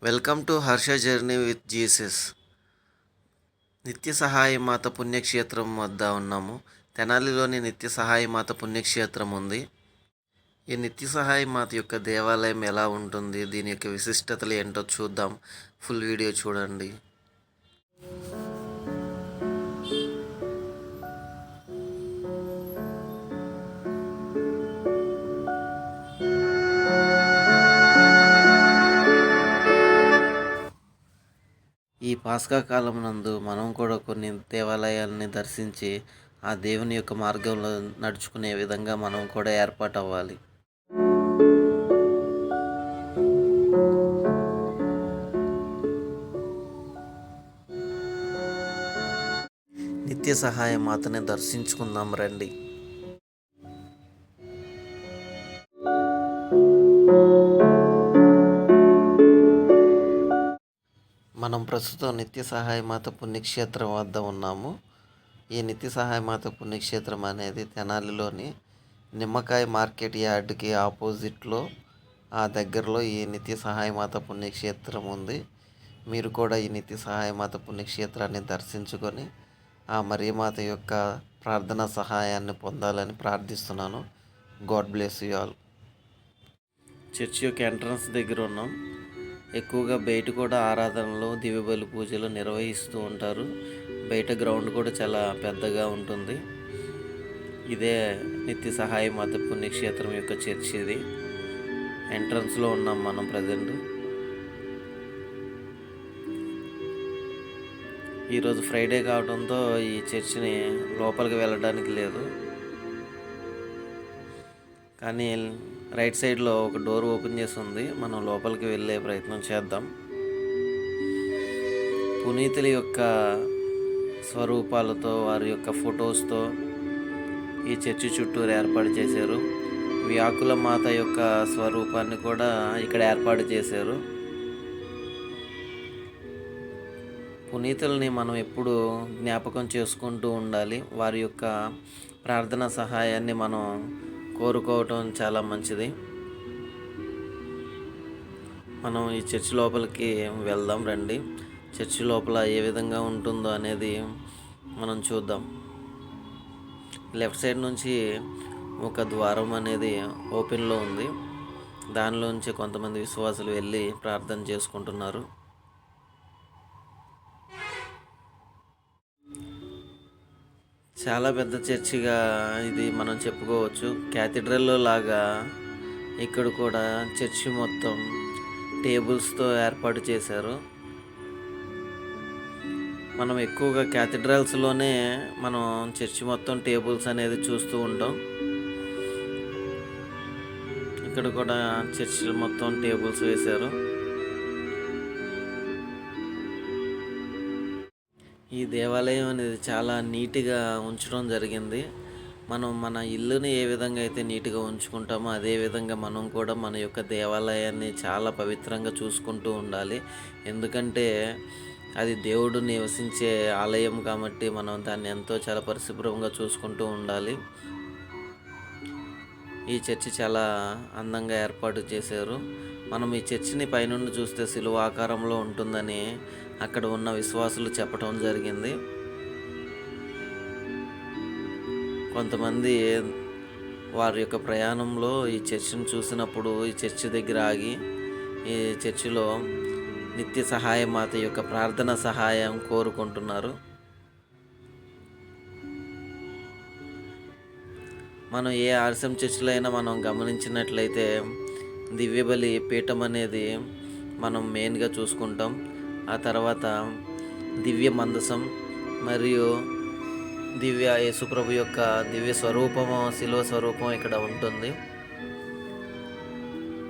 Welcome to Harsha journey with Jesus. నిత్య సహాయ మాత పుణ్యక్షేత్రం వద్ద ఉన్నాము. తెనాలిలోని నిత్య సహాయ మాత పుణ్యక్షేత్రం ఉంది. ఈ నిత్య సహాయ మాత యొక్క దేవాలయం ఎలా ఉంటుంది, దీని యొక్క విశిష్టతలు ఏంటో చూద్దాం. ఫుల్ వీడియో చూడండి. ఈ పాస్కా కాలం నందు మనం కూడా కొన్ని దేవాలయాలని దర్శించి ఆ దేవుని యొక్క మార్గంలో నడుచుకునే విధంగా మనం కూడా ఏర్పాటు అవ్వాలి. నిత్య సహాయ మాతని దర్శించుకుందాం రండి. మనం ప్రస్తుతం నిత్య సహాయ మాత పుణ్యక్షేత్రం వద్ద ఉన్నాము. ఈ నిత్య సహాయ మాత పుణ్యక్షేత్రం అనేది తెనాలిలోని నిమ్మకాయ మార్కెట్ యార్డ్కి ఆపోజిట్లో ఆ దగ్గరలో ఈ నిత్య సహాయ మాత పుణ్యక్షేత్రం ఉంది. మీరు కూడా ఈ నిత్య సహాయ మాత పుణ్యక్షేత్రాన్ని దర్శించుకొని ఆ మరియమాత యొక్క ప్రార్థనా సహాయాన్ని పొందాలని ప్రార్థిస్తున్నాను. God bless you all. Church యొక్క ఎంట్రన్స్ దగ్గర ఉన్నాం. ఎక్కువగా బయట కూడా ఆరాధనలు, దివ్యబలి పూజలు నిర్వహిస్తూ ఉంటారు. బయట గ్రౌండ్ కూడా చాలా పెద్దగా ఉంటుంది. ఇదే నిత్య సహాయ మాత పుణ్యక్షేత్రం యొక్క చర్చి. ఇది ఎంట్రన్స్లో ఉన్నాం మనం ప్రజెంట్. ఈరోజు ఫ్రైడే కావడంతో ఈ చర్చిని లోపలికి వెళ్ళడానికి లేదు, కానీ రైట్ సైడ్లో ఒక డోర్ ఓపెన్ చేసి ఉంది. మనం లోపలికి వెళ్ళే ప్రయత్నం చేద్దాం. పునీతుల యొక్క స్వరూపాలతో, వారి యొక్క ఫొటోస్తో ఈ చర్చి చుట్టూరు ఏర్పాటు చేశారు. వ్యాకుల మాత యొక్క స్వరూపాన్ని కూడా ఇక్కడ ఏర్పాటు చేశారు. పునీతుల్ని మనం ఎప్పుడు జ్ఞాపకం చేసుకుంటూ ఉండాలి. వారి యొక్క ప్రార్థన సహాయాన్ని మనం కోరుకోవటం చాలా మంచిది. మనం ఈ చర్చి లోపలికి వెళ్దాం రండి. చర్చి లోపల ఏ విధంగా ఉంటుందో అనేది మనం చూద్దాం. లెఫ్ట్ సైడ్ నుంచి ఒక ద్వారం అనేది ఓపెన్లో ఉంది. దానిలోంచి కొంతమంది విశ్వాసులు వెళ్ళి ప్రార్థన చేసుకుంటున్నారు. చాలా పెద్ద చర్చిగా ఇది మనం చెప్పుకోవచ్చు. క్యాథీడ్రల్లో లాగా ఇక్కడ కూడా చర్చి మొత్తం టేబుల్స్తో ఏర్పాటు చేశారు. మనం ఎక్కువగా క్యాథీడ్రల్స్లోనే మనం చర్చి మొత్తం టేబుల్స్ అనేది చూస్తూ ఉంటాం. ఇక్కడ కూడా చర్చి మొత్తం టేబుల్స్ వేశారు. ఈ దేవాలయం అనేది చాలా నీట్గా ఉంచడం జరిగింది. మనం మన ఇల్లుని ఏ విధంగా అయితే నీట్గా ఉంచుకుంటామో అదే విధంగా మనం కూడా మన యొక్క దేవాలయాన్ని చాలా పవిత్రంగా చూసుకుంటూ ఉండాలి. ఎందుకంటే అది దేవుడు నివసించే ఆలయం కాబట్టి మనం దాన్ని ఎంతో చాలా పరిశుభ్రంగా చూసుకుంటూ ఉండాలి. ఈ చర్చి చాలా అందంగా ఏర్పాటు చేశారు. మనం ఈ చర్చిని పైనుండి చూస్తే శిలువ ఆకారంలో ఉంటుందని అక్కడ ఉన్న విశ్వాసులు చెప్పడం జరిగింది. కొంతమంది వారి యొక్క ప్రయాణంలో ఈ చర్చిని చూసినప్పుడు ఈ చర్చి దగ్గర ఆగి ఈ చర్చిలో నిత్య సహాయ మాత యొక్క ప్రార్థన సహాయం కోరుకుంటున్నారు. మనం ఏ ఆర్ఎస్ఎం చర్చిలో అయినా మనం గమనించినట్లయితే దివ్యబలి పీఠం అనేది మనం మెయిన్గా చూసుకుంటాం. ఆ తర్వాత దివ్య మందసం మరియు దివ్య యేసుప్రభు యొక్క దివ్య స్వరూపము, శిలువ స్వరూపం ఇక్కడ ఉంటుంది.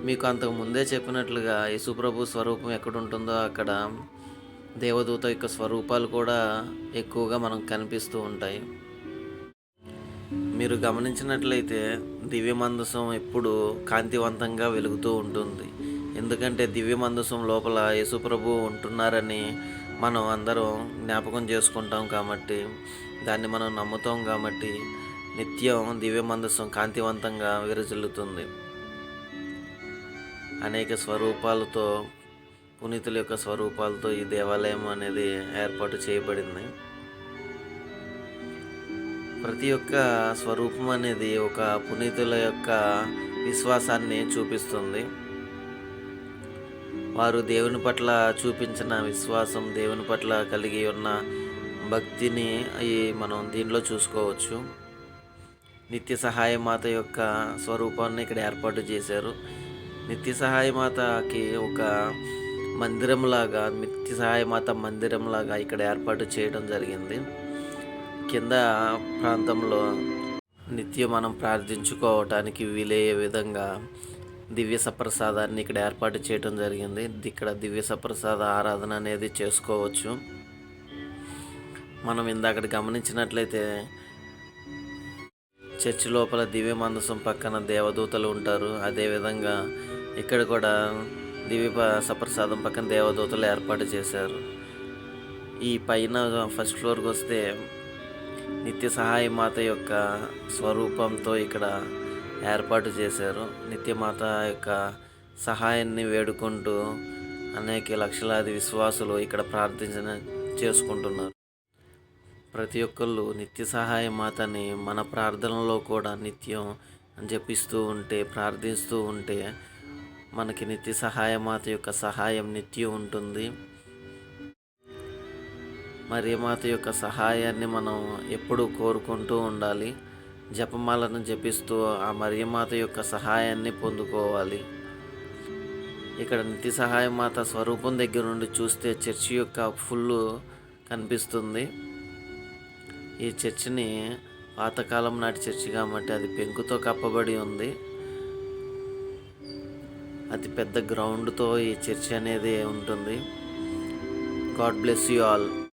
మీకు అంతకు ముందే చెప్పినట్లుగా యేసుప్రభు స్వరూపం ఎక్కడ ఉంటుందో అక్కడ దేవదూత యొక్క స్వరూపాలు కూడా ఎక్కువగా మనకు కనిపిస్తూ ఉంటాయి. మీరు గమనించినట్లయితే దివ్య మందసం ఎప్పుడు కాంతివంతంగా వెలుగుతూ ఉంటుంది. ఎందుకంటే దివ్య మందసం లోపల యేసుప్రభు ఉంటున్నారని మనం అందరం జ్ఞాపకం చేసుకుంటాం కాబట్టి, దాన్ని మనం నమ్ముతాం కాబట్టి నిత్యం దివ్య మందసం కాంతివంతంగా విరజిల్లుతుంది. అనేక స్వరూపాలతో పునీతుల యొక్క స్వరూపాలతో ఈ దేవాలయం అనేది ఏర్పాటు చేయబడింది. ప్రతి ఒక్క స్వరూపం అనేది ఒక పునీతుల యొక్క విశ్వాసాన్ని చూపిస్తుంది. వారు దేవుని పట్ల చూపించిన విశ్వాసం, దేవుని పట్ల కలిగి ఉన్న భక్తిని మనం దీనిలో చూసుకోవచ్చు. నిత్య సహాయ మాత యొక్క స్వరూపాన్ని ఇక్కడ ఏర్పాటు చేశారు. నిత్య సహాయ మాతకి ఒక మందిరంలాగా, నిత్య సహాయ మాత మందిరంలాగా ఇక్కడ ఏర్పాటు చేయడం జరిగింది. కింద ప్రాంతంలో నిత్యం మనం ప్రార్థించుకోవటానికి వీలయ్యే విధంగా దివ్య సప్రసాదాన్ని ఇక్కడ ఏర్పాటు చేయడం జరిగింది. ఇక్కడ దివ్య సప్రసాద ఆరాధన అనేది చేసుకోవచ్చు. మనం ఇందాక గమనించినట్లయితే చర్చి లోపల దివ్య మందసం పక్కన దేవదూతలు ఉంటారు. అదేవిధంగా ఇక్కడ కూడా దివ్య సప్రసాదం పక్కన దేవదూతలు ఏర్పాటు చేశారు. ఈ పైన ఫస్ట్ ఫ్లోర్కి వస్తే నిత్య సహాయ మాత యొక్క స్వరూపంతో ఇక్కడ ఏర్పాటు చేశారు. నిత్యమాత యొక్క సహాయాన్ని వేడుకుంటూ అనేక లక్షలాది విశ్వాసులు ఇక్కడ చేసుకుంటున్నారు. ప్రతి ఒక్కళ్ళు నిత్య సహాయ మాతని మన ప్రార్థనలో కూడా నిత్యం జపిస్తూ ఉంటే, ప్రార్థిస్తూ ఉంటే మనకి నిత్య సహాయ మాత యొక్క సహాయం నిత్యం ఉంటుంది. మరియమాత యొక్క సహాయాన్ని మనం ఎప్పుడూ కోరుకుంటూ ఉండాలి. జపమాలను జపిస్తూ ఆ మరియమాత యొక్క సహాయాన్ని పొందుకోవాలి. ఇక్కడ నిత్య సహాయ మాత స్వరూపం దగ్గర నుండి చూస్తే చర్చి యొక్క ఫుల్ కనిపిస్తుంది. ఈ చర్చిని పాతకాలం నాటి చర్చి కాబట్టి అది పెంకుతో కప్పబడి ఉంది. అతి పెద్ద గ్రౌండ్తో ఈ చర్చి అనేది ఉంటుంది. God bless you all.